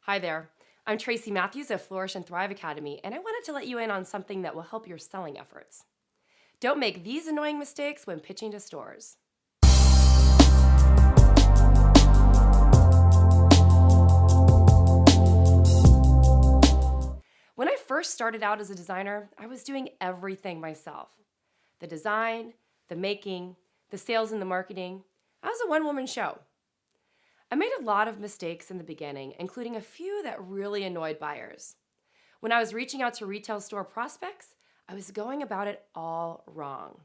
Hi there. I'm Tracy Matthews of Flourish and Thrive Academy, and I wanted to let you in on something that will help your selling efforts. Don't make these annoying mistakes when pitching to stores. When I first started out as a designer, I was doing everything myself. The design, the making, the sales and the marketing. I was a one-woman show. I made a lot of mistakes in the beginning, including a few that really annoyed buyers. When I was reaching out to retail store prospects, I was going about it all wrong.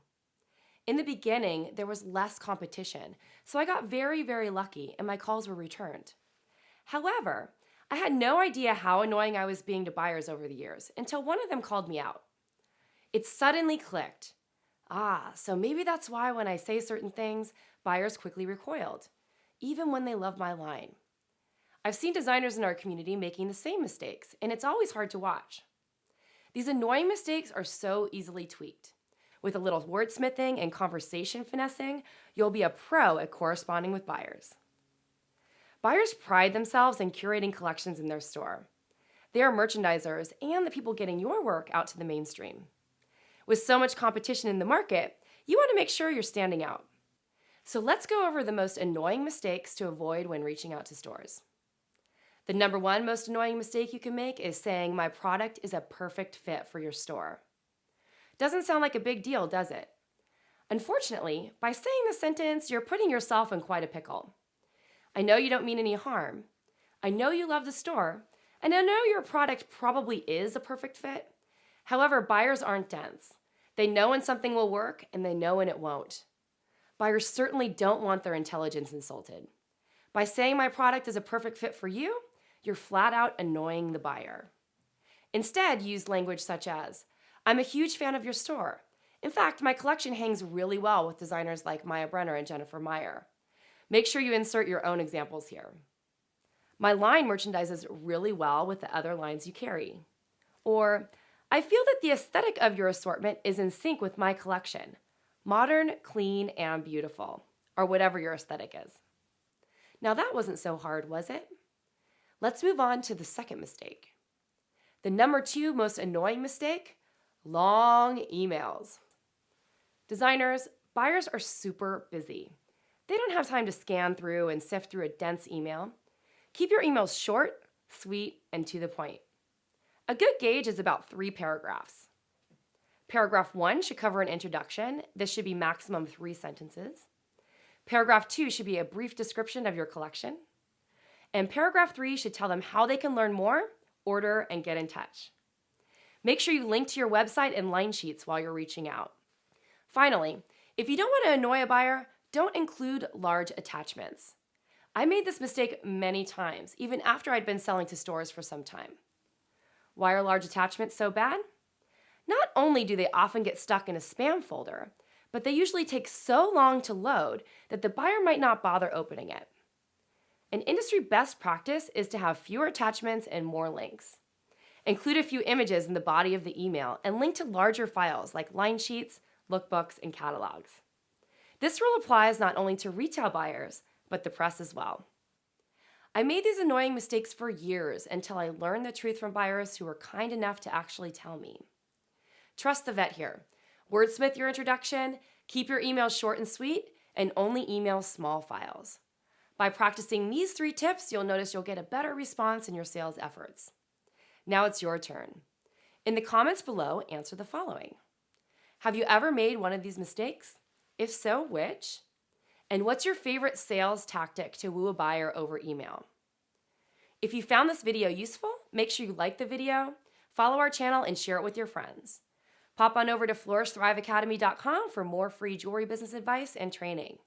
In the beginning, there was less competition, so I got very lucky and my calls were returned. However, I had no idea how annoying I was being to buyers over the years until one of them called me out. It suddenly clicked. So maybe that's why when I say certain things, buyers quickly recoiled, even when they love my line. I've seen designers in our community making the same mistakes, and it's always hard to watch. These annoying mistakes are so easily tweaked. With a little wordsmithing and conversation finessing, you'll be a pro at corresponding with buyers. Buyers pride themselves in curating collections in their store. They are merchandisers and the people getting your work out to the mainstream. With so much competition in the market, you want to make sure you're standing out. So let's go over the most annoying mistakes to avoid when reaching out to stores. The number one most annoying mistake you can make is saying my product is a perfect fit for your store. Doesn't sound like a big deal, does it? Unfortunately, by saying this sentence, you're putting yourself in quite a pickle. I know you don't mean any harm. I know you love the store, and I know your product probably is a perfect fit. However, buyers aren't dense. They know when something will work, and they know when it won't. Buyers certainly don't want their intelligence insulted. By saying my product is a perfect fit for you, you're flat out annoying the buyer. Instead, use language such as, I'm a huge fan of your store. In fact, my collection hangs really well with designers like Maya Brenner and Jennifer Meyer. Make sure you insert your own examples here. My line merchandises really well with the other lines you carry. Or, I feel that the aesthetic of your assortment is in sync with my collection. Modern, clean, and beautiful, or whatever your aesthetic is. Now that wasn't so hard, was it? Let's move on to the second mistake. The number two most annoying mistake, long emails. Designers, buyers are super busy. They don't have time to scan through and sift through a dense email. Keep your emails short, sweet, and to the point. A good gauge is about 3 paragraphs. Paragraph 1 should cover an introduction. This should be maximum 3 sentences. Paragraph 2 should be a brief description of your collection. And paragraph 3 should tell them how they can learn more, order, and get in touch. Make sure you link to your website and line sheets while you're reaching out. Finally, if you don't want to annoy a buyer, don't include large attachments. I made this mistake many times, even after I'd been selling to stores for some time. Why are large attachments so bad? Not only do they often get stuck in a spam folder, but they usually take so long to load that the buyer might not bother opening it. An industry best practice is to have fewer attachments and more links. Include a few images in the body of the email and link to larger files like line sheets, lookbooks, and catalogs. This rule applies not only to retail buyers, but the press as well. I made these annoying mistakes for years until I learned the truth from buyers who were kind enough to actually tell me. Trust the vet here. Wordsmith your introduction, keep your emails short and sweet, and only email small files. By practicing these 3 tips, you'll notice you'll get a better response in your sales efforts. Now it's your turn. In the comments below, answer the following. Have you ever made one of these mistakes? If so, which? And what's your favorite sales tactic to woo a buyer over email? If you found this video useful, make sure you like the video, follow our channel, and share it with your friends. Pop on over to flourishthriveacademy.com for more free jewelry business advice and training.